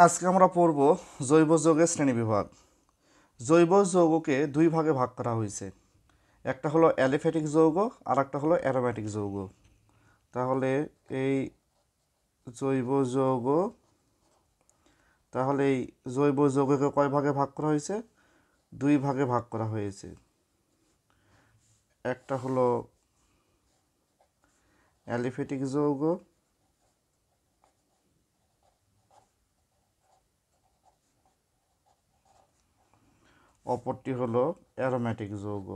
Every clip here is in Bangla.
আজকে আমরা পড়ব জৈব যৌগের শ্রেণীবিভাগ। জৈব যৌগকে দুই ভাগে ভাগ করা হয়েছে, একটা হলো অ্যালিফ্যাটিক যৌগ আর একটা হলো অ্যারোম্যাটিক যৌগ। তাহলে এই জৈব যৌগ এই জৈব যৌগকে কয় ভাগে ভাগ করা হয়েছে? দুই ভাগে ভাগ করা হয়েছে। একটা হলো অ্যালিফ্যাটিক যৌগ অপরটি হলো অ্যারোম্যাটিক যৌগ।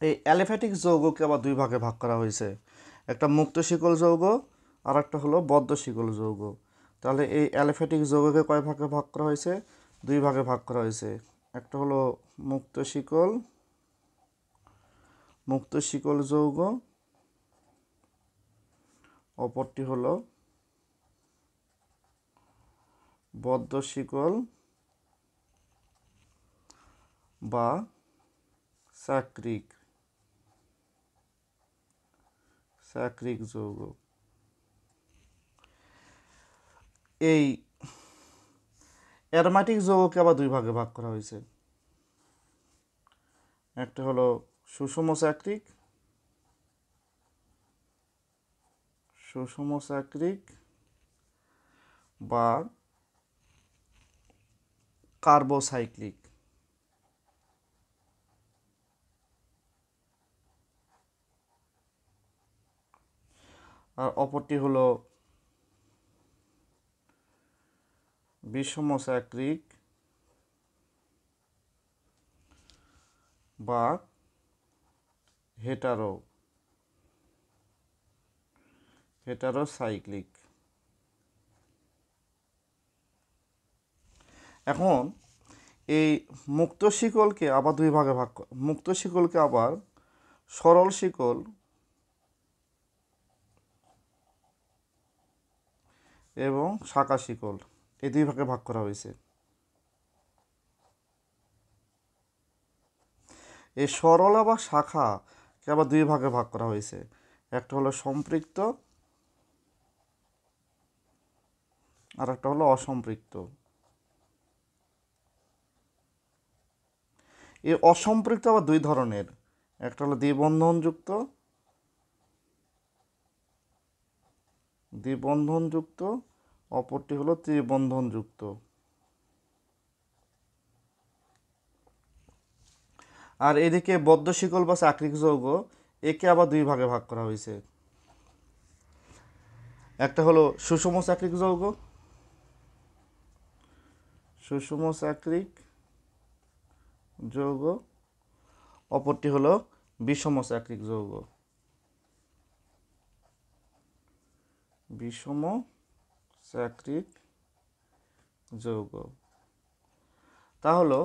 এই অ্যালিফ্যাটিক যৌগকে আবার দুই ভাগে ভাগ করা হয়েছে, একটা মুক্ত শিকল যৌগ আর একটা হলো বদ্ধ শিকল যৌগ। তাহলে এই অ্যালিফ্যাটিক যৌগকে কয় ভাগে ভাগ করা হয়েছে? দুই ভাগে ভাগ করা হয়েছে। একটা হলো মুক্ত শিকল যৌগ, অপরটি হলো বদ্ধ শিকল বা চাক্রিক যৌগ। এই অ্যারোম্যাটিক যৌগকে আবার দুই ভাগে ভাগ করা হয়েছে, একটা হলো সুষম চাক্রিক বা কার্বোসাইক্লিক। আর অপরটি হলো বিষম চাক্রিক বা হেটারোসাইক্লিক। এখন এই মুক্ত শিকলকে আবার দুই ভাগে ভাগ মুক্ত শিকলকে আবার সরল শিকল এবং শাখা শিকল এই দুই ভাগে ভাগ করা হয়েছে। এই সরল আবার শাখাকে আবার দুই ভাগে ভাগ করা হয়েছে, একটা হলো সম্পৃক্ত আর একটা হলো অসম্পৃক্ত। এই অসম্পৃক্ত আবার দুই ধরনের, একটা হলো দ্বিবন্ধনযুক্ত অপরটি হলো ত্রিবন্ধনযুক্ত। আর এদিকে বদ্ধ শিকল বা চাক্রিক যৌগ একে আবার দুই ভাগে ভাগ করা হয়েছে, একটা হলো সুষম চাক্রিক যৌগ অপরটি হলো বিষম চাক্রিক যৌগ। তাহলে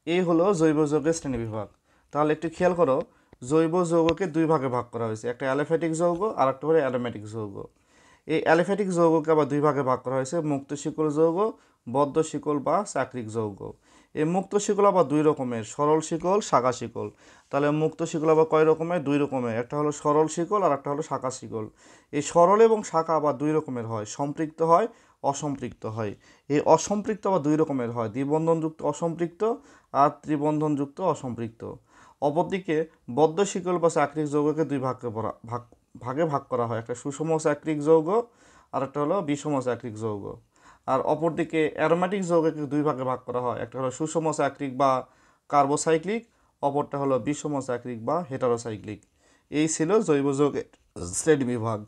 এই হলো জৈব যৌগের শ্রেণীবিভাগ। তাহলে একটু খেয়াল করো, জৈব যৌগকে দুই ভাগে ভাগ করা হয়েছে, একটা অ্যালিফ্যাটিক যৌগ আর একটা হলো অ্যারোম্যাটিক যৌগ। এই অ্যালিফ্যাটিক যৌগকে আবার দুই ভাগে ভাগ করা হয়েছে, মুক্ত শিকল যৌগ, বদ্ধ শিকল বা চাক্রিক যৌগ। এই মুক্ত শিকল আবার দুই রকমের, সরল শিকল, শাখা শিকল। তাহলে মুক্ত শিকল আবার কয় রকমের? দুই রকমের, একটা হলো সরল শিকল আর একটা হলো শাখা শিকল। এই সরল এবং শাখা আবার দুই রকমের হয়, সম্পৃক্ত হয়, অসম্পৃক্ত হয়। এই অসম্পৃক্ত আবার দুই রকমের হয়, দ্বিবন্ধনযুক্ত অসম্পৃক্ত আর ত্রিবন্ধনযুক্ত অসম্পৃক্ত। অপরদিকে বদ্ধ শিকল বা চাক্রিক যৌগকে দুই ভাগে ভাগ করা হয়, একটা সুষম চাক্রিক যৌগ আর একটা হলো বিষম চাক্রিক যৌগ। আর অপরদিকে অ্যারোম্যাটিক যৌগকে দুই ভাগে ভাগ করা হয়, একটা হলো সুষম চাক্রিক বা কার্বোসাইক্লিক, অপরটা হলো বিষম চাক্রিক বা হেটারোসাইক্লিক। এই ছিল জৈব যৌগের শ্রেণীবিভাগ।